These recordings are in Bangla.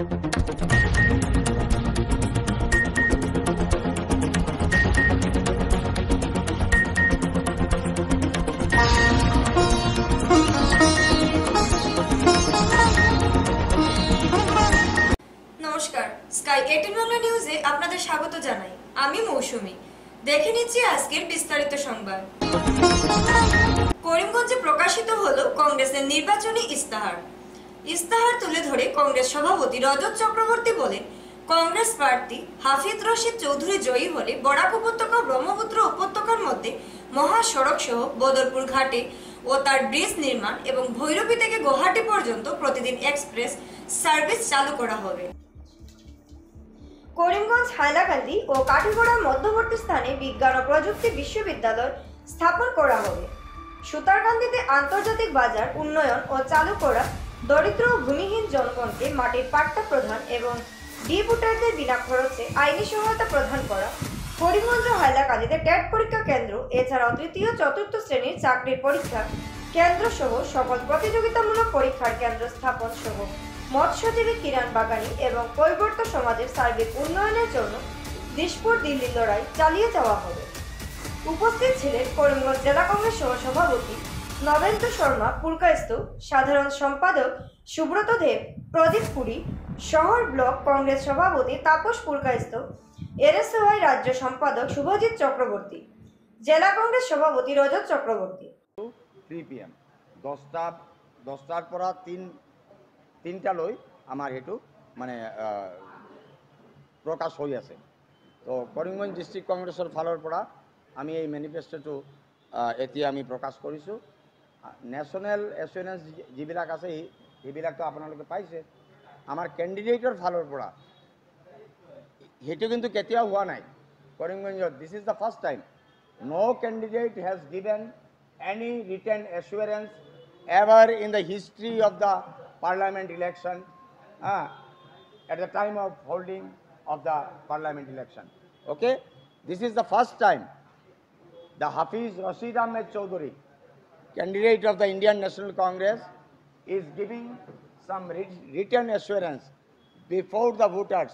নমস্কার, স্কাই 18 বাংলা নিউজে আপনাদের স্বাগত জানাই। আমি মৌসুমী। দেখে নিচ্ছি আজকের বিস্তারিত সংবাদ। করিমগঞ্জে প্রকাশিত হলো কংগ্রেসের নির্বাচনী ইস্তাহার তুলে ধরে কংগ্রেস সভাপতি রজত চক্রবর্তী বলেন, কংগ্রেস প্রার্থী হাফিজ রশিদ চৌধুরী জয়ী হলে বরাক উপত্যকা ব্রহ্মপুত্র উপত্যকার মধ্যে মহাসড়ক সহ বদরপুর ঘাটে ও তার ব্রিজ নির্মাণ এবং ভৈরবী থেকে গুয়াহাটি পর্যন্ত প্রতিদিন এক্সপ্রেস সার্ভিস চালু করা হবে। করিমগঞ্জ, হাইলাকান্দি ও কাঠিগড়ার মধ্যবর্তী স্থানে বিজ্ঞান ও প্রযুক্তি বিশ্ববিদ্যালয় স্থাপন করা হবে। সুতারকান্দিতে আন্তর্জাতিক বাজার উন্নয়ন ও চালু করা, দরিদ্র ও ভূমিহীন জনগণকে মাটির পাট্টা প্রদান এবং ডি ভোটারদের বিনা খরচে আইনি সহায়তা প্রদান করা, করিমগঞ্জ ও হাইলাকান্দিতে টেট পরীক্ষা কেন্দ্র, এছাড়াও তৃতীয় চতুর্থ শ্রেণীর চাকরির পরীক্ষা কেন্দ্র সহ সকল প্রতিযোগিতামূলক পরীক্ষার কেন্দ্র স্থাপন সহ মৎস্যজীবী, কিরান বাগানি এবং কৈবর্ত সমাজের সার্বিক উন্নয়নের জন্য দিশপুর দিল্লির লড়াই চালিয়ে যাওয়া হবে। উপস্থিত ছিলেন করিমগঞ্জ জেলা কংগ্রেস সহসভাপতি নবেন্দু শর্মা পুরকায়স্থ, সাধারণ সম্পাদক সুব্রত দেব, প্রদীপ পুরী, শহর ব্লক কংগ্রেস সভাপতি তাপস পুরকায়স্থ, এরএসওয়াই রাজ্য সম্পাদক শুভজিৎ চক্রবর্তী, জেলা কংগ্রেস সভাপতি রজত চক্রবর্তী। 3 PM 10টার পৰা 3টালৈ আমাৰ এইটো মানে প্ৰকাশ হৈ আছে। তো কৰিমগঞ্জ ডিষ্ট্ৰিক্ট কংগ্ৰেছৰ ফালৰ পৰা আমি এই মেনিফেষ্টোটো এতিয়া আমি প্ৰকাশ কৰিছোঁ। নেশ্যনেল এছুৰেঞ্চ যিবিলাক আছে সেইবিলাকতো আপোনালোকে পাইছে। আমাৰ কেণ্ডিডেটৰ ফালৰ পৰা সেইটো কিন্তু কেতিয়াও হোৱা নাই কৰিমগঞ্জত। This is the first time. No candidate has given any written assurance ever in the history of the parliament election at the time of holding of the parliament election. Okay, this is the first time the Hafiz Rashid Ahmed Chowdhury, candidate of the Indian National Congress, is giving some written assurance before the voters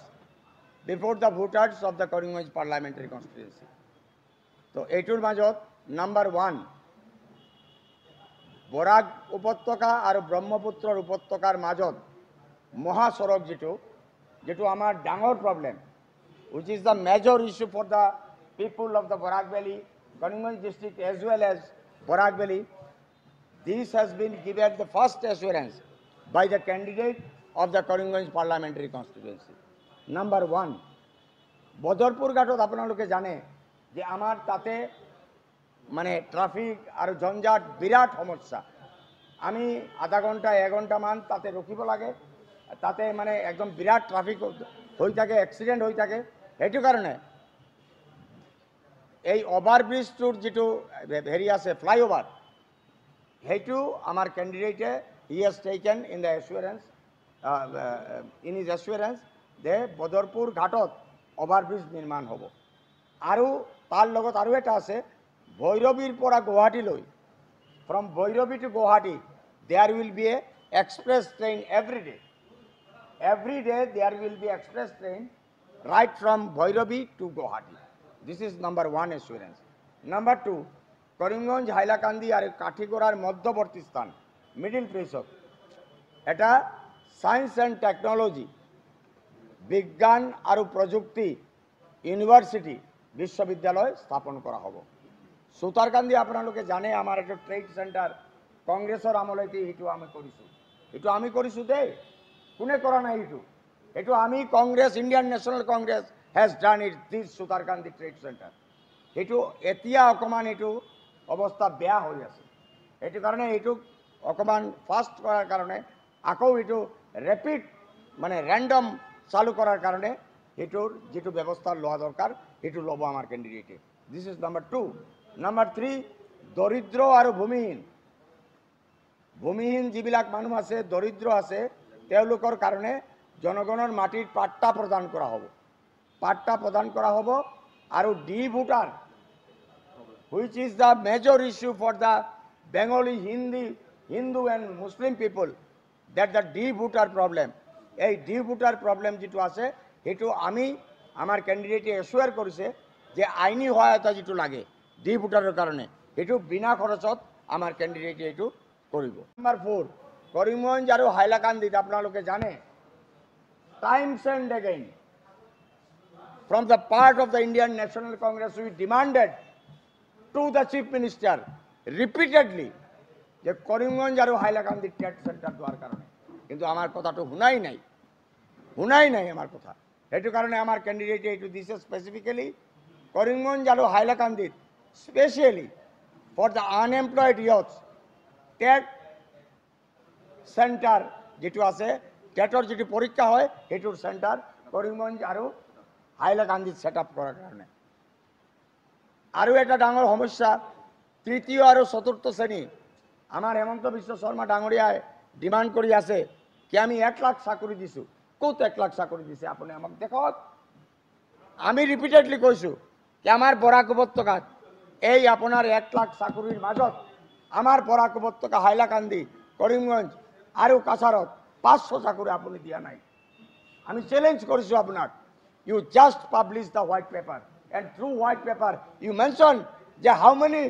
of the Karimganj parliamentary constituency. So etur majot number 1 Barak উপত্যকা আৰু ব্ৰহ্মপুত্ৰৰ উপত্যকাৰ মাজত মহাসড়ক যেটো আমাৰ ডাঙৰ problem, which is the major issue for the people of the Barak Valley, Karimganj district as well as Barak Valley. This has been given the first assurance by the candidate of the Karimganj parliamentary constituency. Number 1, Badarpur ঘাটত আপোনালোকে জানে যে আমাৰ তাতে মানে ট্রাফিক আর ঝঞ্ঝাট বিরাট সমস্যা। আমি আধা ঘন্টা 1 ঘন্টামান তাতে রকিব লাগে, তাতে মানে একদম বিরাট ট্রাফিক হয়ে থাকে, এক্সিডেন্ট হয়ে থাকে। সেইটো কারণে এই ওভারব্রিজটোর যেটো হেৰি আছে ফ্লাইওভার, সেইটো আমার ক্যান্ডিডেটে he has taken in the assurance in his assurance যে বদরপুর ঘাটত ওভারব্রিজ নির্মাণ হব। আৰু তার লগত আৰু এটা আছে ভৈরবীর পৰা গুৱাহাটীলৈ, from Bhairavi to Guwahati, there will be a express train every day. Every day there will be express train right from Bhairavi to Guwahati. This is number 1 assurance. Number 2, Karimganj, Hailakandi আর কাঠিগড়ার মধ্যবর্তী স্থান মিডল প্লেসত এটা সায়েন্স অ্যান্ড টেকনোলজি, বিজ্ঞান আর প্রযুক্তি ইউনিভার্সিটি বিশ্ববিদ্যালয় স্থাপন করা হবে। সুতারকান্দি আপোনালোকে জানে আমাৰ এটা ট্ৰেড চেণ্টাৰ কংগ্ৰেছৰ আমলৈতে এইটো আমি কৰিছোঁ দেই, কোনে কৰা নাই এইটো আমি Congress, Indian national Congress has done it this Sutarkandi trade centre. সেইটো এতিয়া অকণমান এইটো অৱস্থা বেয়া হৈ আছে, সেইটো কাৰণে এইটো অকণমান ফাষ্ট কৰাৰ কাৰণে আকৌ এইটো ৰেপিড মানে ৰেণ্ডম চালু কৰাৰ কাৰণে এইটোৰ যেটো ব্যৱস্থা লোৱা দৰকাৰ সেইটো ল'ব আমাৰ কেণ্ডিডেটে। This is number 2। Number 3, দরিদ্র আর ভূমিহীন যিবিলাক মানুহ আছে, দরিদ্র আছে, তেওঁলোকৰ কাৰণে জনগণৰ মাটিৰ পাট্টা প্ৰদান কৰা হ'ব আৰু D voter, which is the major issue for the Bengali, Hindu and Muslim people, that the D voter problem, এই ডিপুটার প্রবলেম যেটো আছে সেইটো আমি আমার ক্যান্ডিডেটে এসুয়ার করেছে যে আইনি সহায়তা যেটো লাগে ডিপুটারের কারণে সেইটো বিনা খরচত আমার ক্যান্ডিডেটে এইটো কৰিব। নাম্বার 4 করিমগঞ্জ আর হাইলাকান্দিত আপনালোকে জানে times and again from the part of the Indian National Congress we demanded to the Chief Minister repeatedly যে করিমগঞ্জ আর হাইলাকান্দি ট্রেড সেন্টার দেওয়ার কারণে, কিন্তু আমার কথাটা শুনাই নাই আমার কথা। সেইটো কারণে আমার ক্যান্ডিডেটে এইটো দিছে স্পেসিফিক্যালি করিমগঞ্জ আর হাইলাকান্দিত specially for the unemployed youth TET centre যেটো আছে টেটর যেটো পরীক্ষা হয় সেইটোর সেন্টার করিমগঞ্জ আর হাইলাকান্দিত সেট আপ করার কারণে। আরও একটা ডাঙর সমস্যা তৃতীয় আর চতুর্থ শ্রেণী আমার হেমন্ত বিশ্ব শর্মা ডাঙরিয়ায় ডিমান্ড কৰি আছে কি আমি 1 লাখ চাকরি দিছোঁ। ক'ত 1 লাখ চাকরি দিছে আপুনি আমাক দেখক। আমি রিপিটেডলি কৈছোঁ কি আমার বরাক উপত্যকাত এই আপনার 1 লাখ চাকরির মাজত আমার বরাক উপত্যকা হাইলাকান্দি করিমগঞ্জ আর কাছারত 500 চাকরি আপনি দিয়া নাই। আমি চ্যালেঞ্জ করেছি আপনার you just publish the white paper and through white paper you mention যে how many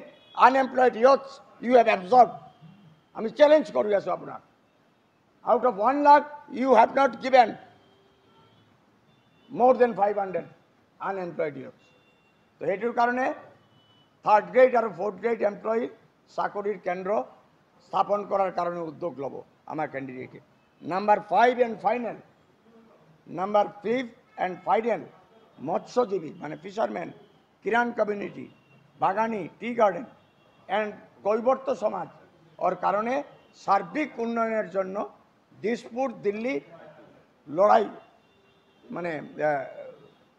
unemployed youths you have absorbed. আমি চ্যালেঞ্জ করি আছো আপনার out of 1 lakh you have not given more than 500 unemployed youths. তো এটির কারণে 3rd grade আর 4th grade এমপ্লয়ি চাকরির কেন্দ্র স্থাপন করার কারণে উদ্যোগ লব আমার ক্যান্ডিডেটে। Number 5 and final number 5 and final মৎস্যজীবী মানে ফিশারম্যান কিরান কমিউনিটি বাগানি টি গার্ডেন অ্যান্ড কৈবর্ত সমাজ ওর কারণে সার্বিক উন্নয়নের জন্য দিসপুর দিল্লি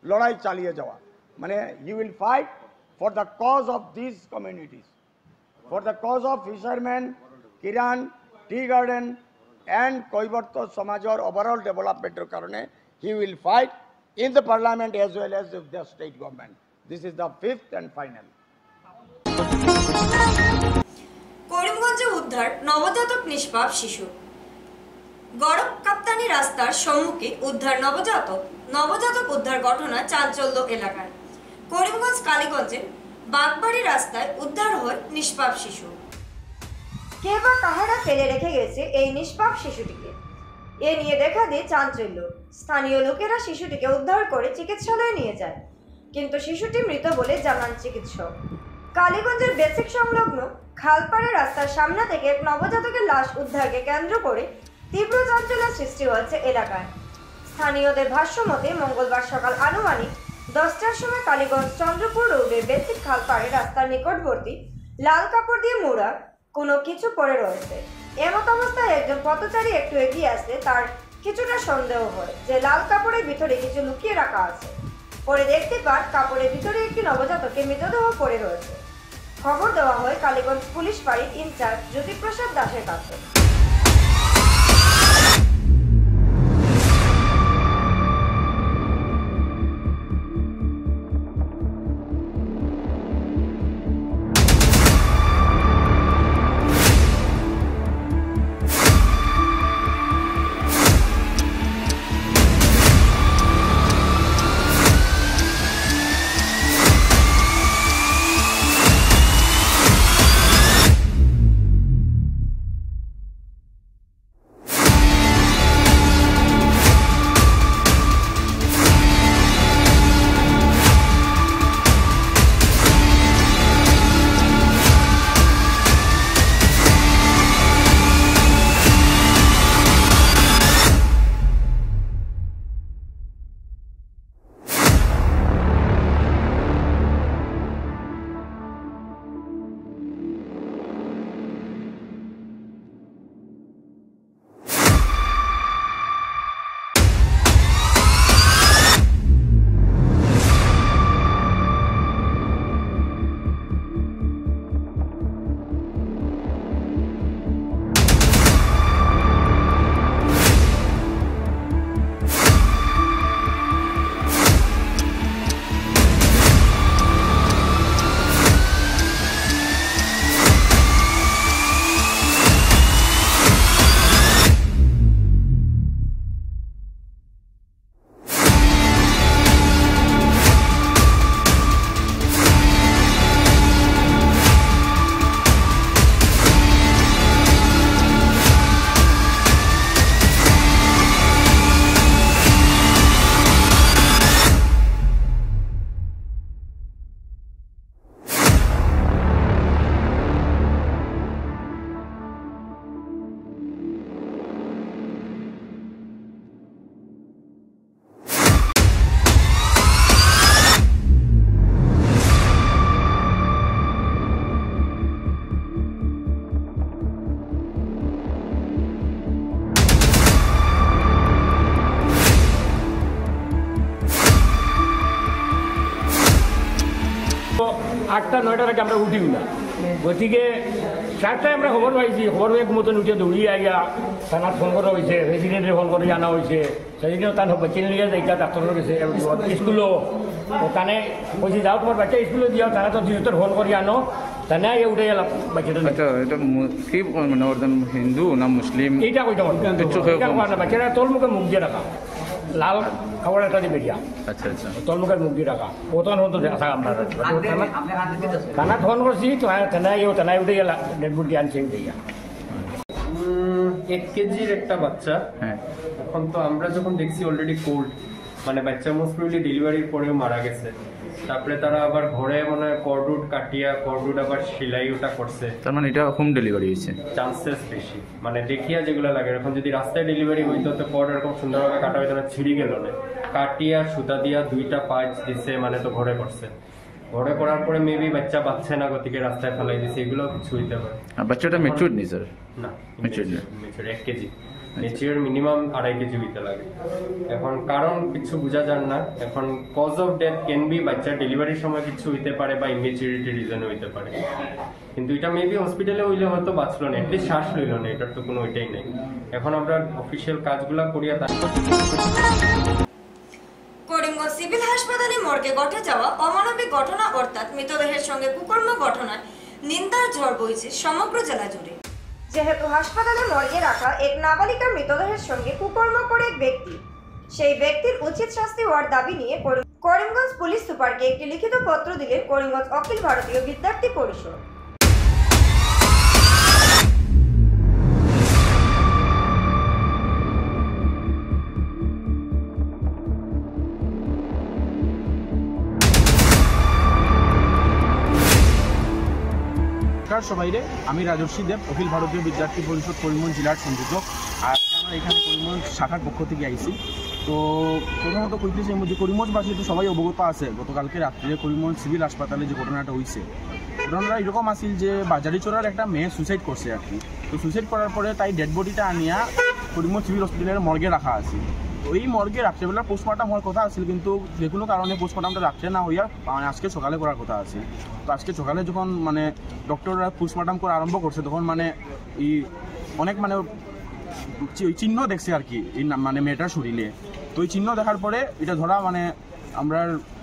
লড়াই চালিয়ে যাওয়া মানে you will fight for the cause of this communities, for the cause of fisherman Kiran tea garden and Kaibarta সমাজের ওভারঅল ডেভেলপমেন্টের কারণে he will fight in the parliament as well as with the state government. This is the 5th and final. করিমগঞ্জে উদ্ধার নবজাতক নিষ্পাপ শিশু। গড়ক কাপ্তানি রাস্তার সম্মুখে উদ্ধার নবজাতক উদ্ধার ঘটনা চাঞ্চল্য এলাকায়। করিমগঞ্জ কালীগঞ্জে বাগবাড়ি রাস্তায় উদ্ধার হয় নিষ্পাপ শিশু। কে বা কাহারা ফেলে রেখে গেছে এই নিষ্পাপ শিশুটিকে, এ নিয়ে দেখা দিয়ে চাঞ্চল্য। স্থানীয় লোকেরা শিশুটিকে উদ্ধার করে চিকিৎসালয়ে নিয়ে যায়, কিন্তু শিশুটি মৃত বলে জানান চিকিৎসক। কালীগঞ্জের বেসিক সংলগ্ন খালপাড়ে রাস্তার সামনে থেকে এক নবজাতকের লাশ উদ্ধারকে কেন্দ্র করে তীব্র চাঞ্চল্যের সৃষ্টি হয়েছে এলাকায়। স্থানীয়দের ভাষ্য মতে মঙ্গলবার সকাল আনুমানিক 10টার সময় কালীগঞ্জ চন্দ্রপুর রোডের বেসিক খালপাড়ে রাস্তার নিকটবর্তী লাল কাপড় দিয়ে মোড়া কোনো কিছু পড়ে রয়েছে। এমত অবস্থায় একজন পথচারী একটু এগিয়ে আসলে তার কিছুটা সন্দেহ হয় যে লাল কাপড়ের ভিতরে কিছু লুকিয়ে রাখা আছে। পরে দেখতে পান কাপড়ের ভিতরে একটি নবজাতকের মৃতদেহ পড়ে রয়েছে। খবর দেওয়া হয় কালীগঞ্জ পুলিশ ফাঁড়ির ইনচার্জ জ্যোতিপ্রসাদ দাসের কাছে। 8টা 9টার আগে আমরা উঠিও না। গতিকে 4টায় আমরা খবর পাইছি, খবর পেয়ে মতন উঠে দৌড়িয়ে আইয়া থানার ফোন করা হয়েছে, রেসিডেন্টে ফোন করে আনা হয়েছে। সেদিনও তার বাচ্চা নিয়ে যাইতা ডাক্তারের গেছে স্কুলও তানে বলছি যাও তোমার বাচ্চা স্কুলে দিও, তারা তো দ্বিতীয় ফোন করে আনো, তানে উঠে গেলাম বাচ্চাটা। আচ্ছা, এটা কি মানে ওরজন হিন্দু না মুসলিম এইটা কইতে পারবো বাচ্চারা তোর মুখে মুখ দিয়ে রাখা, লাল খাবার একটা দিবে দিয়া। আচ্ছা আচ্ছা, তোর মুখের মুখ দিয়ে রাখা প্রথম হতো দেখা আমরা থানা ফোন করছি, তো থানায় উঠে গেলা ডেড বডি আনছে উঠে গিয়া। 1 কেজির একটা বাচ্চা। হ্যাঁ, এখন তো আমরা যখন দেখছি অলরেডি কোল্ড, মানে বাচ্চা মোস্ট প্রবাবলি ডেলিভারির পরেও মারা গেছে। তারপরে তারা আবার ঘরে মানে কর্ডুট কাটিয়া কর্ডুট আবার সেলাই ওটা করছে, তার মানে এটা হোম ডেলিভারি হয়েছে চান্সেস বেশি। মানে দেখিয়া যেগুলো লাগে, এখন যদি রাস্তায় ডেলিভারি হইতো তো কর্ড এরকম সুন্দরভাবে কাটা হইতো না, ছিঁড়ি গেল না। কাটিয়া সুতা দিয়া 2টা পাঁচ দিছে, মানে তো ঘরে করছে। ঘরে করার পরে মেবি বাচ্চা বাচ্চা না, গতিকে রাস্তায় ফেলাই দিছে, এগুলো কিছু হইতে পারে। আর বাচ্চাটা ম্যাচিউরড নেই স্যার? না, Matured না। 1 কেজি নেচিওর মিনিমাম 2.5 কেজি হইতে লাগে। এখন কারণ কিছু বোঝা যান না। এখন cause of death can be বাচ্চা ডেলিভারির সময় কিছু হইতে পারে বা ইমেচিউরিটি রিজনে হইতে পারে, কিন্তু এটা মেবি হসপিটালে হইলে হয়তো বাঁচলো না, এটলিস্ট শ্বাস লইল না, এটার তো কোনো ওইটাই নেই। এখন আমরা অফিসিয়াল কাজগুলা করিয়া করিমগঞ্জ সিভিল হাসপাতালে মর্গে ঘটে যাওয়া অমানবিক ঘটনা অর্থাৎ মৃতদেহের সঙ্গে কুকর্ম ঘটনায় নিন্দার ঝড় বইছে সমগ্র জেলা জুড়ে। যেহেতু হাসপাতালে মর্গে রাখা এক নাবালিকার মৃতদেহের সঙ্গে কুকর্ম করে এক ব্যক্তি, সেই ব্যক্তির উচিত শাস্তি হওয়ার দাবি নিয়ে করিমগঞ্জ পুলিশ সুপারকে একটি লিখিত পত্র দিলেন করিমগঞ্জ অখিল ভারতীয় বিদ্যার্থী পরিষদ। সবাইরে, আমি রাজর্ষি দেব, অখিল ভারতীয় বিদ্যার্থী পরিষদ করিমগঞ্জ জেলার সংযোজক। আর আমরা এখানে করিমগঞ্জ শাখার পক্ষ থেকে আইছি। তো প্রথমত কইতেছি যে করিমগঞ্জবাসী তো সবাই অবগত আছে, গতকালকে রাত্রে করিমগঞ্জ সিভিল হাসপাতালে যে ঘটনাটা হয়েছে, ঘটনাটা এরকম আসিল যে বাজারিচোরার একটা মেয়ে সুইসাইড করছে আর কি। তো সুইসাইড করার পরে তাই ডেড বডিটা আনিয়া করিমগঞ্জ সিভিল হসপিটালের মর্গে রাখা আছে। তো এই মর্গে রাত্রেবেলা পোস্টমর্টম হওয়ার কথা আছিল, কিন্তু যে কোনো কারণে পোস্টমর্টমটা রাত্রে না হইয়া মানে আজকে সকালে করার কথা আছে। তো আজকে সকালে যখন মানে ডক্টররা পোস্টমর্টম করা আরম্ভ করছে, তখন মানে এই অনেক মানে চিহ্ন দেখছে আর কি এই মানে মেয়েটার শরীরে। তো এই চিহ্ন দেখার পরে এটা ধরা মানে আমরা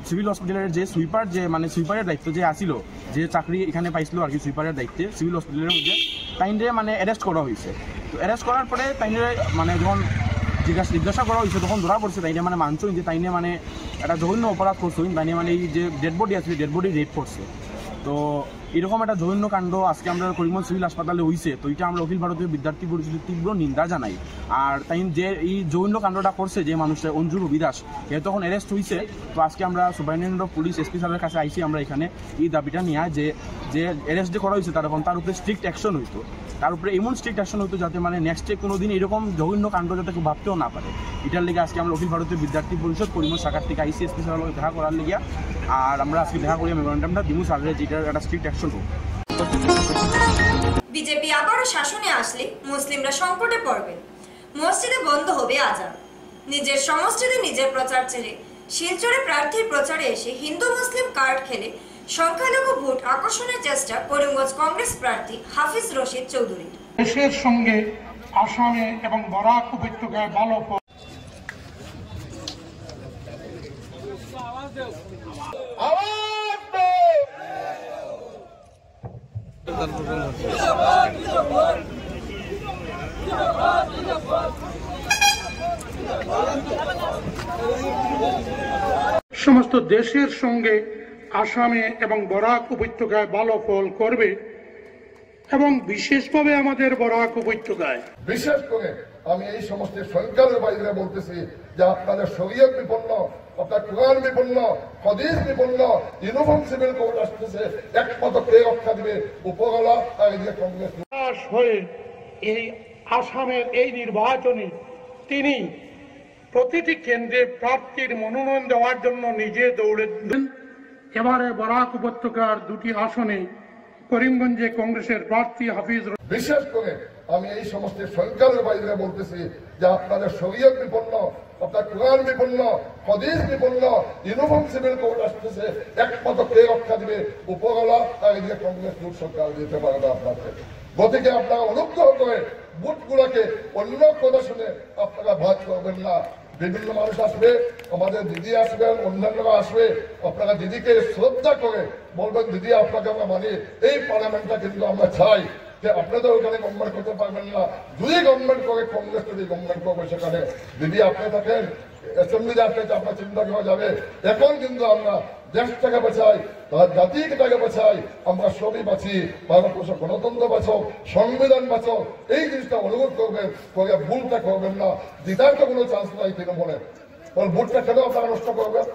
সিভিল হসপিটালের যে সুইপার, যে মানে সুইপারের দায়িত্ব যে আসিল, যে চাকরি এখানে পাইছিল আর কি সুইপারের দায়িত্বে সিভিল হসপিটালের মধ্যে, তাইনরে মানে অ্যারেস্ট করা হয়েছে। তো অ্যারেস্ট করার পরে তাইনরে মানে যখন জিজ্ঞাসা করা হয়েছে, তখন ধরা পড়ছে তাইনে মানে মানছেন যে তাইনে মানে একটা জঘন্য অপরাধ করছেন, তাইনে মানে এই যে ডেড বডি আছে ডেড বডি রেপ করছে। তো এরকম একটা জঘন্য কাণ্ড আজকে আমরা করিমগঞ্জ সিভিল হাসপাতালে হয়েছে। তো এটা আমরা অখিল ভারতীয় বিদ্যার্থী পরিষদের তীব্র নিন্দা জানাই। আর তাই যে এই জঘন্য কাণ্ডটা করছে যে মানুষটা অঞ্জু রবি দাস, এ তখন অ্যারেস্ট হয়েছে। তো আজকে আমরা সুপারিনটেন্ডেন্ট অফ পুলিশ এসপি সাহেবের কাছে আইসি আমরা এখানে এই দাবিটা নিয়ে, যে অ্যারেস্ট যে করা হয়েছে তার এখন তার উপরে স্ট্রিক্ট অ্যাকশন হইতো, তার উপরে এমন স্ট্রিক্ট অ্যাকশন হইতো যাতে মানে নেক্সটে কোনো দিন এরকম জঘন্য কাণ্ড যাতে কেউ ভাবতেও না পারে। এটার লেগে আজকে আমরা অখিল ভারতীয় বিদ্যার্থী পরিষদ করিমগঞ্জ শাখার থেকে আইসি এসপি সাহেবের দেখা করার লেগে, আর আমরা আজকে দেখা করি মেমোরেন্ডামটা দিমু স্যারের, যেটার একটা স্ট্রিক্ট অ্যাকশন হোক। বিজেপি আবারও শাসনে আসলে মুসলিমরা সংকটে পড়বে, মসজিদে বন্ধ হবে আজান। নিজের সমষ্টিতে নিজের প্রচার ছেড়ে শিলচরে প্রার্থীর প্রচারে এসে হিন্দু মুসলিম কার্ড খেলে সংখ্যালঘু ভোট আকর্ষণের চেষ্টা করিমগঞ্জ কংগ্রেস প্রার্থী হাফিজ রশিদ চৌধুরী। দেশের সঙ্গে আসামে এবং বরাক উপত্যকায় ভালো সমস্ত দেশের সঙ্গে আসামে এবং বরাক উপত্যকায় ভালো ফল করবে এবং বিশেষভাবে আমাদের বরাক উপত্যকায়। বিশেষ করে আমি এই সমস্ত সংখ্যালঘু ভাইরা বলতেছি যে আপনাদের শরীয়ত বিপন্ন, আপনার কোরআন বিপন্ন, হাদিস বিপন্ন, ইউনিফর্ম সিভিল কোড আসতেছে, একমাত্র কে রক্ষা দিবে? উপরওয়ালা আর এই যে কংগ্রেস। হয়ে এই আসামের এই নির্বাচনে তিনি প্রতিটি কেন্দ্রে প্রার্থীর মনোনয়ন দেওয়ার জন্য নিজে দৌড়ে দেন। এবারে বরাক উপত্যকার 2টি আসনে করিমগঞ্জে কংগ্রেসের প্রার্থী হাফিজ। বিশেষ করে আমি এই সমস্ত সংখ্যালঘু ভাইরা বলতেছি যে আপনাদের শরীয়ত বিপন্ন, আপনার কোরআন বিপন্ন, হাদিস বিপন্ন ইউনিফর্ম সিভিল কোড আসতেছে, একমাত্র কে রক্ষা দিবে? উপরওয়ালা। আর এদিকে কংগ্রেস জোট সরকার দিতে পারবে আপনাকে। গতিকে আপনারা অনুগ্রহ করে বুথগুলোকে অন্য কথা শুনে আপনারা ভাগ করবেন না। বিভিন্ন মানুষ আসবে, আমাদের দিদি আসবেন, অন্যান্যরা আসবে, আপনারা দিদিকে শ্রদ্ধা করে বলবেন দিদি আপনাকে আমরা মানি। এই পার্লামেন্টটা কিন্তু আমরা চাই যে আপনাদের ওখানে গভর্নমেন্ট করতে পারবেন না, যদি গভর্নমেন্ট করে কংগ্রেস যদি গভর্নমেন্ট করবে সেখানে দিদি আপনি থাকেন, অ্যাসেম্বলিতে আসলে আপনার চিন্তা করা যাবে। এখন কিন্তু আমরা দেশটাকে বাঁচাই, তার জাতিটাকে বাঁচাই, আমরা সবই বাঁচি। ভারতবর্ষ গণতন্ত্র বাঁচো, সংবিধান বাঁচো, এই জিনিসটা অনুরোধ করবেন, করে ভুলটা করবেন না। দিদার তো কোনো চান্স নাই তৃণমূলে, কারণ ভোটটা কেন আপনারা নষ্ট করবেন?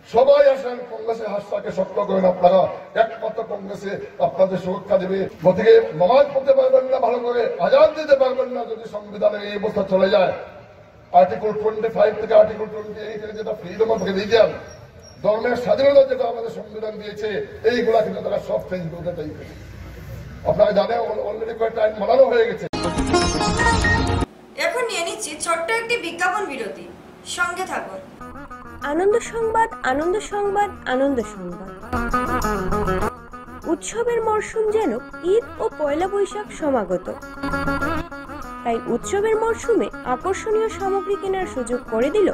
সবাই আসেন, কংগ্রেসের হাতটাকে শক্ত করেন আপনারা, একমাত্র কংগ্রেসে আপনাদের সুরক্ষা দেবে। গতিকে নামাজ পড়তে পারবেন না ভালো করে, আজাদ দিতে পারবেন না যদি সংবিধানের এই অবস্থা চলে যায়। আর্টিকেল 25 থেকে আর্টিকেল 28 এর যেটা ফ্রিডম অফ রিলিজিয়ন, ধর্মের স্বাধীনতা যেটা আমাদের সংবিধান দিয়েছে, এইগুলা কিন্তু তারা সব চেঞ্জ করতে চাইছে। আপনারা জানেন অলরেডি কয়েকটা আইন বানানো হয়ে গেছে। এখন নিয়ে নিচ্ছি ছোট্ট একটি বিজ্ঞাপন বিরতি, সঙ্গে থাকুন। আনন্দ সংবাদ, আনন্দ সংবাদ, আনন্দ সংবাদ। উৎসবের মরশুম যেন ঈদ ও পয়লা বৈশাখ সমাগত, তাই উৎসবের মরশুমে আকর্ষণীয় সামগ্রী কেনার সুযোগ করে দিল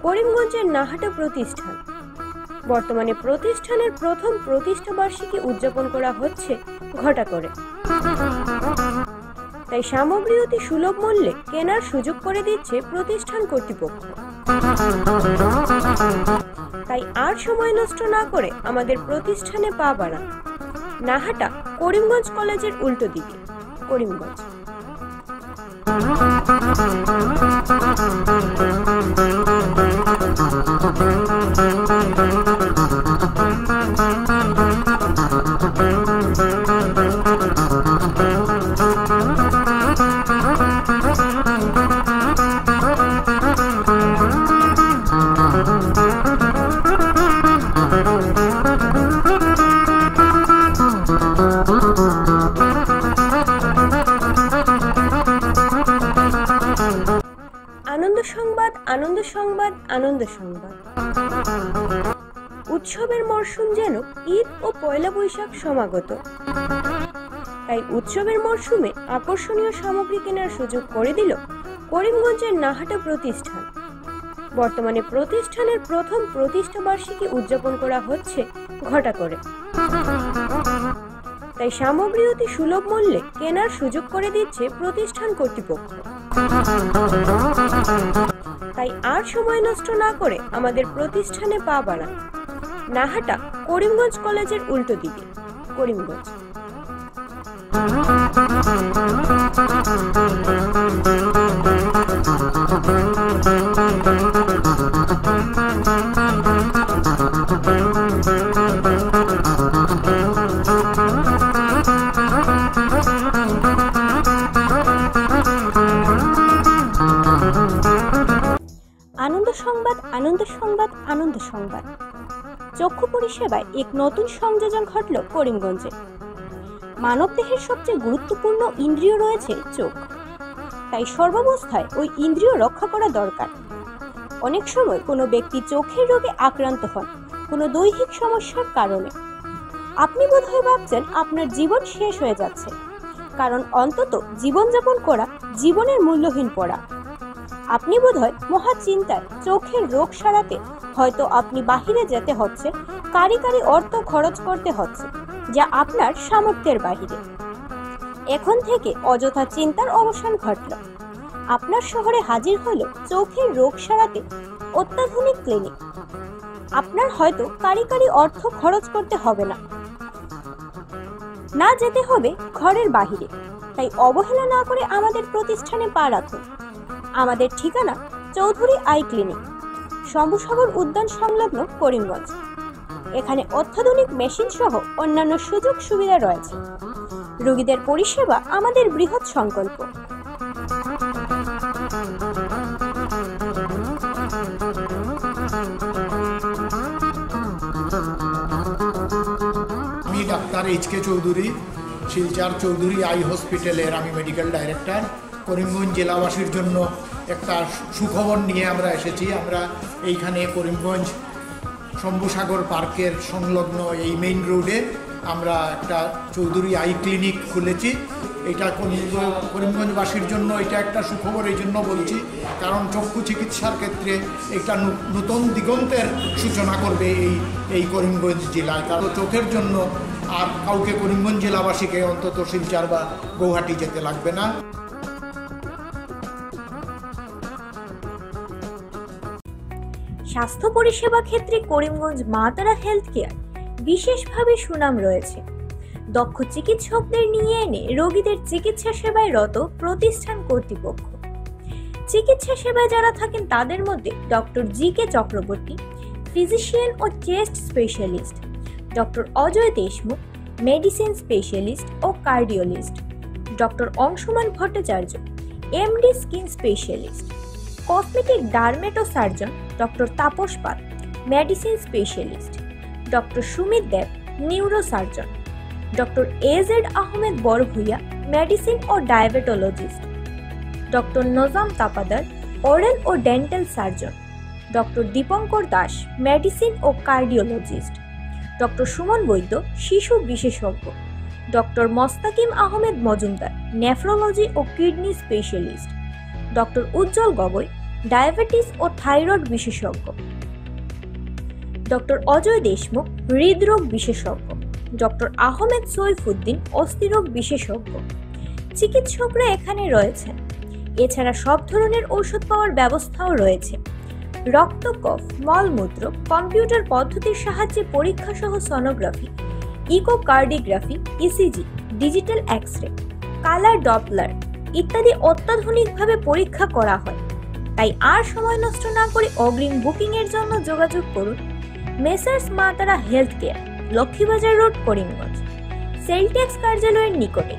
করিমগঞ্জের নাহাটা প্রতিষ্ঠান। বর্তমানে প্রতিষ্ঠানের প্রথম প্রতিষ্ঠা বার্ষিকী উদযাপন করা হচ্ছে ঘটা করে, তাই সামগ্রী অতি সুলভ মূল্যে কেনার সুযোগ করে দিচ্ছে প্রতিষ্ঠান কর্তৃপক্ষ। তাই আর সময় নষ্ট না করে আমাদের প্রতিষ্ঠানে পা বাড়ান। নাহাটা করিমগঞ্জ কলেজের উল্টো দিকে, করিমগঞ্জ। আনন্দ সংবাদ, আনন্দ সংবাদ, আনন্দ সংবাদ। উৎসবের মরশুম যেন ঈদ ও পয়লা বৈশাখ সমাগত, তাই উৎসবের মরশুমে আকর্ষণীয় সামগ্রী কেনার সুযোগ করে দিল করিমগঞ্জের নাহাটা প্রতিষ্ঠান। বর্তমানে প্রতিষ্ঠানের প্রথম প্রতিষ্ঠা বার্ষিকী উদযাপন করা হচ্ছে ঘটা করে, তাই সামগ্রী অতি সুলভ মূল্যে কেনার সুযোগ করে দিচ্ছে প্রতিষ্ঠান কর্তৃপক্ষ। তাই আর সময় নষ্ট না করে আমাদের প্রতিষ্ঠানে পা বাড়ান। নাহাটা করিমগঞ্জ কলেজের উল্টো দিকে, করিমগঞ্জ। আনন্দ সংবাদ, আনন্দ সংবাদ, আনন্দ সংবাদ। চক্ষু পরিষেবায় এক নতুন সংযোজন ঘটল করিমগঞ্জে। মানবদেহের সবচেয়ে গুরুত্বপূর্ণ ইন্দ্রিয় রয়েছে চোখ, তাই সর্বাবস্থায় ওই ইন্দ্রিয় রক্ষা করা দরকার। অনেক সময় কোনো ব্যক্তি চোখের রোগে আক্রান্ত হন কোনো দৈহিক সমস্যার কারণে। আপনি বোধহয় ভাবছেন আপনার জীবন শেষ হয়ে যাচ্ছে, কারণ অন্তত জীবনযাপন করা জীবনের মূল্যহীন পড়া। আপনি বোধহয় মহা চিন্তায় চোখের রোগ সারাতে হয়তো আপনি বাহিরে যেতে হচ্ছে, কারি কারি অর্থ খরচ করতে হচ্ছে, যা আপনার সামর্থ্যের বাহিরে। এখন থেকে অযথা চিন্তার অবসান ঘটল। আপনার শহরে হাজির হলো চোখের রোগ সারাতে অত্যাধুনিক ক্লিনিক। আপনার হয়তো কারি কারি অর্থ খরচ করতে হবে না, না যেতে হবে ঘরের বাহিরে। তাই অবহেলা না করে আমাদের প্রতিষ্ঠানে পা রাখুন। আমাদের ঠিকানা চৌধুরী আই ক্লিনিক, শম্ভুসাগর উদ্যান সংলগ্ন করিমগঞ্জ। এখানে অত্যাধুনিক মেশিন সহ অন্যান্য সুযোগ সুবিধা রয়েছে। রোগীদের পরিষেবা আমাদের বৃহৎ সংকল্প। আমি ডাক্তার এইচ.কে. চৌধুরী, শিলচর চৌধুরী আই হসপিটালের আমি মেডিকেল ডাইরেক্টর। করিমগঞ্জ জেলাবাসীর জন্য একটা সুখবর নিয়ে আমরা এসেছি। আমরা এইখানে করিমগঞ্জ শম্ভুসাগর পার্কের সংলগ্ন এই মেইন রোডে আমরা একটা চৌধুরী আই ক্লিনিক খুলেছি। এটা করিমগঞ্জবাসীর জন্য এটা একটা সুখবর এই জন্য বলছি, কারণ চক্ষু চিকিৎসার ক্ষেত্রে একটা নতুন দিগন্তের সূচনা করবে এই করিমগঞ্জ জেলায়। কারণ চোখের জন্য আর কাউকে করিমগঞ্জ জেলাবাসীকে অন্তত শিলচর বা গৌহাটি যেতে লাগবে না। স্বাস্থ্য পরিষেবা ক্ষেত্রে করিমগঞ্জ মা তারা হেলথ কেয়ার বিশেষভাবে সুনাম রয়েছে। দক্ষ চিকিৎসকদের নিয়ে এনে রোগীদের চিকিৎসা সেবায় রত প্রতিষ্ঠান কর্তৃপক্ষ। চিকিৎসা সেবায় যারা থাকেন তাদের মধ্যে ডক্টর জি.কে. চক্রবর্তী, ফিজিশিয়ান ও chest specialist, doctor Ajay Deshmukh, medicine specialist ও cardiologist, doctor Anshuman Bhattacharya, MD skin specialist, cosmetic dermato surgeon doctor Tapas Pal, medicine specialist, doctor Sumit Deb, neuro surgeon, doctor A Z Ahmed Barbhuiya, medicine ও diabetologist, doctor Nazam Tapadar, oral ও dental surgeon, doctor Dipankar Das, medicine ও কার্ডিওলজিস্ট, ডক্টর সুমন বৈদ্য, শিশু বিশেষজ্ঞ, ডক্টর মোস্তাকিম আহমেদ মজুমদার, নেফ্রোলজি ও কিডনি স্পেশালিস্ট, ডক্টর উজ্জ্বল গগৈ, ডায়াবেটিস ও থাইরয়েড বিশেষজ্ঞ, ডক্টর অজয় দেশমুখ, হৃদরোগ বিশেষজ্ঞ, ডক্টর আহমেদ সৈফুদ্দিন, অস্থিরোগ বিশেষজ্ঞ। চিকিৎসকরা এখানে রয়েছেন। এছাড়া সব ধরনের ঔষধ পাওয়ার ব্যবস্থাও রয়েছে। রক্ত, কফ, মলমূত্র, কম্পিউটার পদ্ধতির সাহায্যে পরীক্ষা সহ sonography, echocardiography, ECG, digital X-ray, colour Doppler ইত্যাদি অত্যাধুনিকভাবে পরীক্ষা করা হয়। তাই আর সময় নষ্ট না করে অগ্রিম বুকিং এর জন্য যোগাযোগ করুন মেসার্স মা তারা health care, Laxmibazar road, Karimganj, sell tax কার্যালয়ের নিকটে।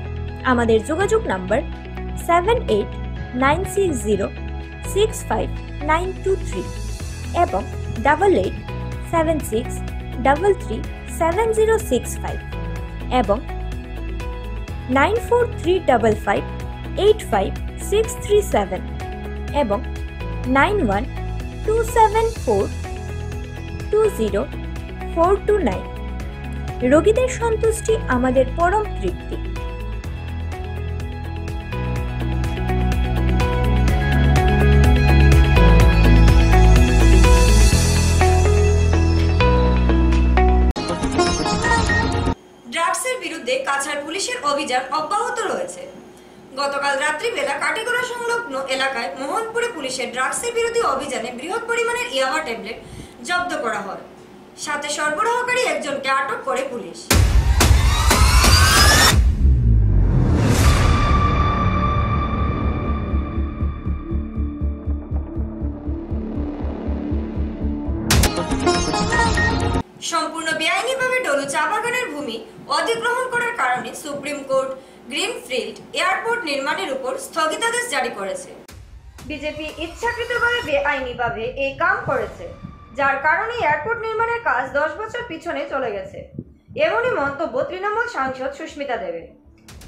আমাদের যোগাযোগ নাম্বার 7896065923 এবং 8876337065 এবং 9435585637 এবং 9127420429। রোগীদের সন্তুষ্টি আমাদের পরম তৃপ্তি। ড্রাগসের বিরুদ্ধে কাছাড় পুলিশের অভিযান অব্যাহত রয়েছে। গতকাল রাত্রিবেলা কাটিগড়া সংলগ্ন এলাকায় মোহনপুরে পুলিশের ড্রাগসের বিরোধী অভিযানে বৃহৎ পরিমাণের ইয়াবা ট্যাবলেট জব্দ করা হয়। সাথে সরবরাহকারী একজনকে আটক করে পুলিশ। সম্পূর্ণ বেআইনিভাবে ডলু চা বাগানের ভূমি অধিগ্রহণ করার কারণে সুপ্রিম কোর্ট গ্রিনফিল্ড এয়ারপোর্ট নির্মাণের উপর স্থগিতাদেশ জারি করেছে। বিজেপি ইচ্ছাকৃতভাবে বেআইনিভাবে এই কাম করেছে, যার কারণে এয়ারপোর্ট নির্মাণের কাজ 10 বছর পিছনে চলে গেছে। এমনই মন্তব্য তৃণমূল সাংসদ সুস্মিতা দেবের।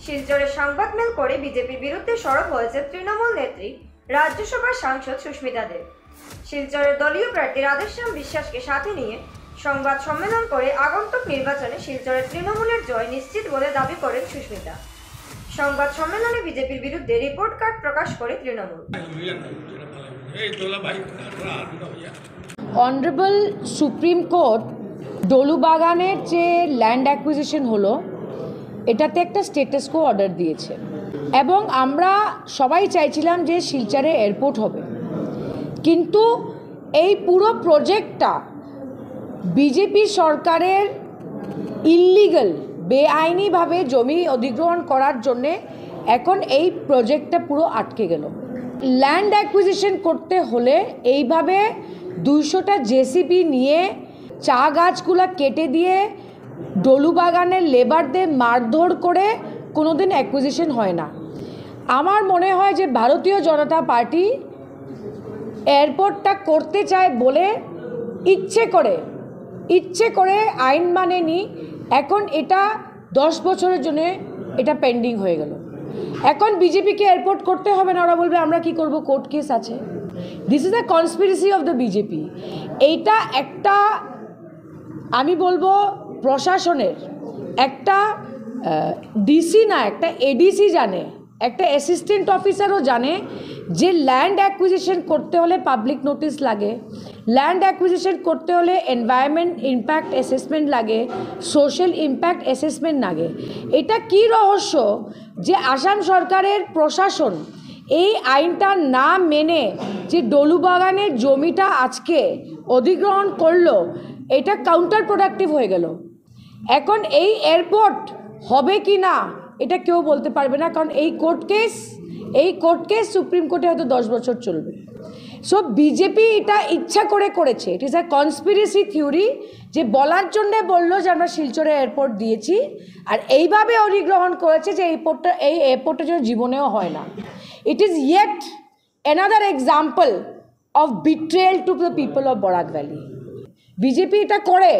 শিলচরে সংবাদমেল করে বিজেপির বিরুদ্ধে সরব হয়েছে তৃণমূল নেত্রী রাজ্যসভার সাংসদ সুস্মিতা দেব। শিলচরের দলীয় প্রার্থী রাধেশ্যাম বিশ্বাসকে সাথে নিয়ে সংবাদ সম্মেলন করে আগন্তুক নির্বাচনে শিলচরের তৃণমূলের জয় নিশ্চিত বলে দাবি করেন সুস্মিতা। সংবাদ সম্মেলনে বিজেপির বিরুদ্ধে রিপোর্ট কার্ড প্রকাশ করে তৃণমূল। অনারেবল সুপ্রিম কোর্ট ডলুবাগানের যে ল্যান্ড অ্যাকুইজিশন হলো এটাতে একটা স্টেটাস কো অর্ডার দিয়েছে এবং আমরা সবাই চাইছিলাম যে শিলচরে এয়ারপোর্ট হবে, কিন্তু এই পুরো প্রজেক্টটা বিজেপি সরকারের ইললিগাল বেআইনিভাবে জমি অধিগ্রহণ করার জন্যে এখন এই প্রজেক্টটা পুরো আটকে গেল। ল্যান্ড অ্যাকুইজিশন করতে হলে এইভাবে 200টা জেসিবি নিয়ে চা গাছগুলো কেটে দিয়ে ডলুবাগানের লেবারদের মারধর করে কোনোদিন অ্যাকুইজিশন হয় না। আমার মনে হয় যে ভারতীয় জনতা পার্টি এয়ারপোর্টটা করতে চায় বলে ইচ্ছে করে আইন মানেনি, এখন এটা 10 বছরের জন্য এটা পেন্ডিং হয়ে গেল। এখন বিজেপিকে এয়ারপোর্ট করতে হবে না, ওরা বলবে আমরা কি করব, কোর্ট কেস আছে। This is the conspiracy of the BJP. এইটা একটা আমি বলবো প্রশাসনের একটা ডিসি না, একটা এডিসি জানে, একটা অ্যাসিস্ট্যান্ট অফিসারও জানে যে ল্যান্ড অ্যাকুইজিশন করতে হলে পাবলিক নোটিশ লাগে, ল্যান্ড অ্যাকুইজিশন করতে হলে এনভায়রনমেন্ট ইম্প্যাক্ট অ্যাসেসমেন্ট লাগে, সোশ্যাল ইম্প্যাক্ট অ্যাসেসমেন্ট লাগে। এটা কি রহস্য যে আসাম সরকারের প্রশাসন এই আইনটা না মেনে যে ডলুবাগানের জমিটা আজকে অধিগ্রহণ করলো, এটা কাউন্টার প্রোডাক্টিভ হয়ে গেল। এখন এই এয়ারপোর্ট হবে কি না এটা কেউ বলতে পারবে না, কারণ এই কোর্ট কেস সুপ্রিম কোর্টে হয়তো 10 বছর চলবে। সো বিজেপি এটা ইচ্ছা করে করেছে, it is a conspiracy theory, যে বলার জন্যে বললো যে আমরা শিলচরে এয়ারপোর্ট দিয়েছি, আর এইভাবে অধিগ্রহণ করেছে যে এই এয়ারপোর্টটা যেন জীবনেও হয় না। It is yet another example of betrayal to the people of Barak valley. BJP এটা করে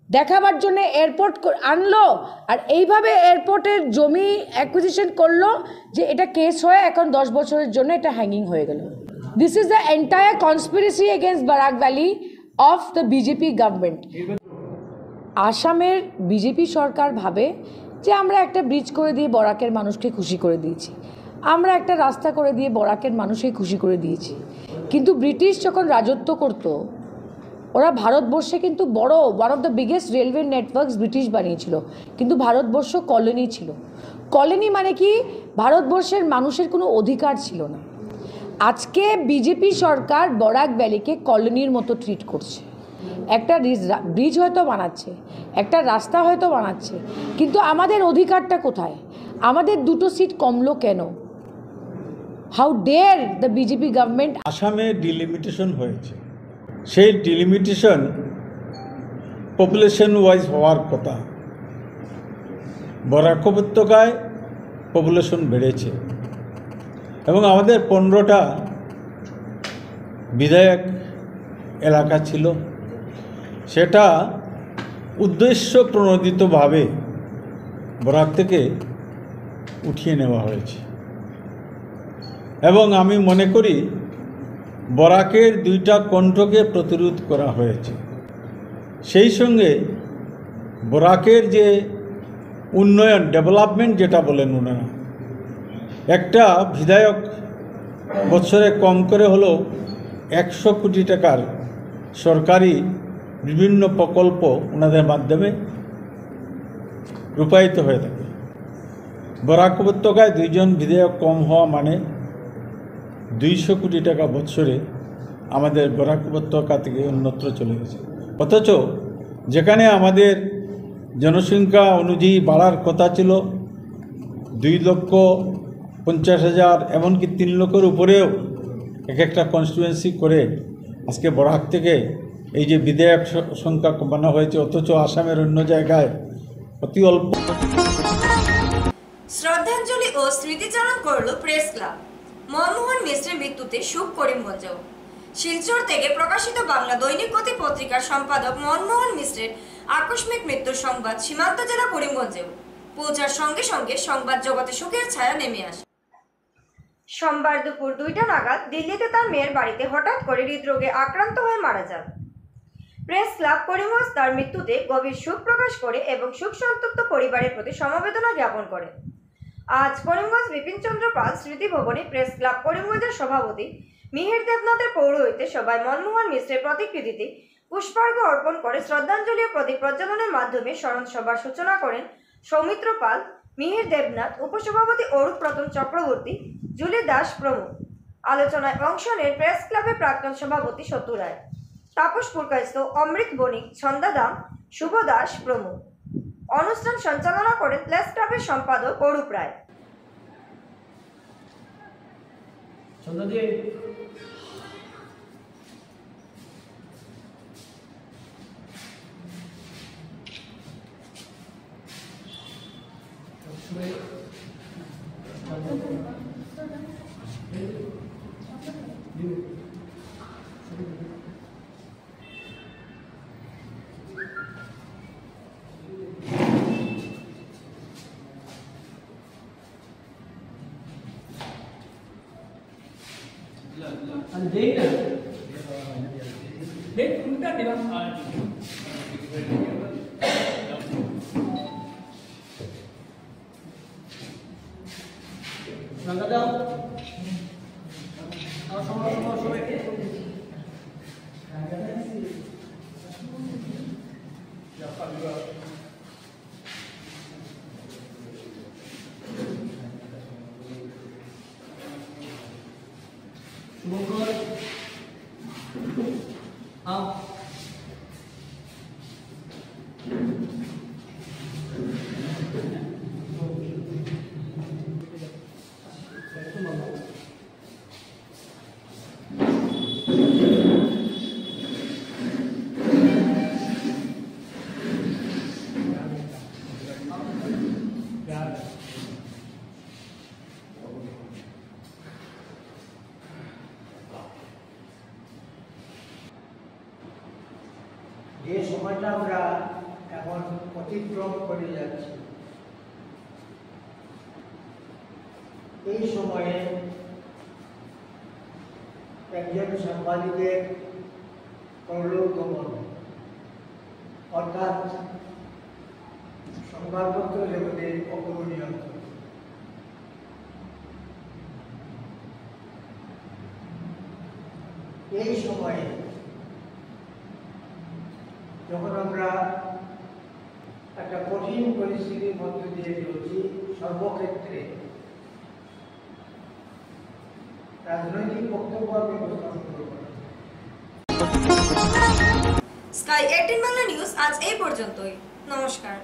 দেখাবার জন্য এয়ারপোর্ট আনলো, আর এইভাবে এয়ারপোর্টের জমি অ্যাকুইজিশন করলো যে এটা কেস হয়ে এখন 10 বছরের জন্য এটা হ্যাঙ্গিং হয়ে গেল। This is the entire conspiracy against Barak valley of the BJP government. আসামের বিজেপি সরকার ভাবে যে আমরা একটা ব্রিজ করে দিয়ে বরাকের মানুষকে খুশি করে দিয়েছি, আমরা একটা রাস্তা করে দিয়ে বরাকের মানুষকে খুশি করে দিয়েছি। কিন্তু ব্রিটিশ যখন রাজত্ব করতো, ওরা ভারতবর্ষে কিন্তু বড় one of the biggest railway networks British বানিয়েছিল, কিন্তু ভারতবর্ষ কলোনি ছিল। কলোনি মানে কি, ভারতবর্ষের মানুষের কোনো অধিকার ছিল না। আজকে বিজেপি সরকার বরাক ভ্যালিকে কলোনির মতো ট্রিট করছে। একটা ব্রিজ হয়তো বানাচ্ছে, একটা রাস্তা হয়তো বানাচ্ছে, কিন্তু আমাদের অধিকারটা কোথায়? আমাদের 2টো সিট কমলো কেন? How dare the BJP government. আসামে ডিলিমিটেশন হয়েছে, সেই ডিলিমিটেশন পপুলেশন ওয়াইজ হওয়ার কথা। বরাক উপত্যকায় পপুলেশন বেড়েছে এবং আমাদের 15টা বিধায়ক এলাকা ছিল, সেটা উদ্দেশ্য প্রণোদিতভাবে বরাক থেকে উঠিয়ে নেওয়া হয়েছে। এবং আমি মনে করি বরাকের 2টা কণ্ঠকে প্রতিরোধ করা হয়েছে। সেই সঙ্গে বরাকের যে উন্নয়ন, ডেভেলপমেন্ট যেটা বলেন ওনারা, একটা বিধায়ক বছরে কম করে হলো 100 কোটি টাকার সরকারি বিভিন্ন প্রকল্প ওনাদের মাধ্যমে রূপায়িত হয়ে থাকে। বরাক উপত্যকায় 2জন বিধায়ক কম হওয়া মানে 200 কোটি টাকা বছরে আমাদের বরাক উপত্যকা থেকে অন্যত্র চলে গেছে। অথচ যেখানে আমাদের জনসংখ্যা অনুযায়ী বাড়ার কথা ছিল 2,50,000, এমনকি 3 লক্ষের উপরেও এক একটা কনস্টিটুয়েন্সি করে আজকে বরাক থেকে এই যে বিধায়ক সংখ্যা কমানো হয়েছে, অথচ আসামের অন্য জায়গায় অতি অল্প। শ্রদ্ধাঞ্জলি ও স্মৃতিচারণ করল প্রেস ক্লাব। মনমোহন মিশ্রের মৃত্যুতে শোক করিমগঞ্জেও। শিলচর থেকে প্রকাশিত বাংলা দৈনিক গতি পত্রিকার সম্পাদক মনমোহন মিশ্রের আকস্মিক মৃত্যুর সংবাদ সীমান্ত জেলা করিমগঞ্জেও পৌঁছার সঙ্গে সঙ্গে সংবাদ জগতে শোকের ছায়া নেমে আসে। সোমবার দুপুর 2টা নাগাদ দিল্লিতে তার মেয়ের বাড়িতে হঠাৎ করে হৃদরোগে আক্রান্ত হয়ে মারা যান। প্রেস ক্লাব করিমগঞ্জ তার মৃত্যুতে গভীর শোক প্রকাশ করে এবং শোক সন্তপ্ত পরিবারের প্রতি সমবেদনা জ্ঞাপন করে। আজ করিমগঞ্জ বিপিন চন্দ্র পাল স্মৃতি ভবনে প্রেস ক্লাব করিমগঞ্জের সভাপতি মিহির দেবনাথের পৌরোহিত্যে সবাই মনমোহন মিশ্রের প্রতিকৃতিতে পুষ্পার্ঘ্য অর্পণ করে শ্রদ্ধাঞ্জলি ও প্রদীপ প্রজ্বলনের মাধ্যমে স্মরণ সভার সূচনা করেন সৌমিত্র পাল, মিহির দেবনাথ, উপসভাপতি অরূপ রতন চক্রবর্তী, জুলি দাস প্রমুখ। আলোচনায় অংশ নেন প্রেস ক্লাবের প্রাক্তন সভাপতি সত্তু রায়, তাপস পুরকাইস্ত, অমৃত বণিক, ছন্দা দাম, শুভ দাস প্রমুখ। অনুষ্ঠান সঞ্চালনা করেন প্রেস ক্লাবের সম্পাদক অরূপ রায়। যে সময়টা আমরা এখন অতিক্রম করে যাচ্ছি, এই সময়ে একজন সাংবাদিকের পরলোকগমন, অর্থাৎ সংবাদপত্র জগতে অপূরণীয়। এই সময়ে যখন আমরা একটা কঠিন পরিস্থিতির মধ্য দিয়ে চলছি, সর্বক্ষেত্রে রাজনৈতিক বক্তব্য আমি উপস্থাপন করব। স্কাই 18 বাংলা নিউজ আজ এই পর্যন্তই। নমস্কার।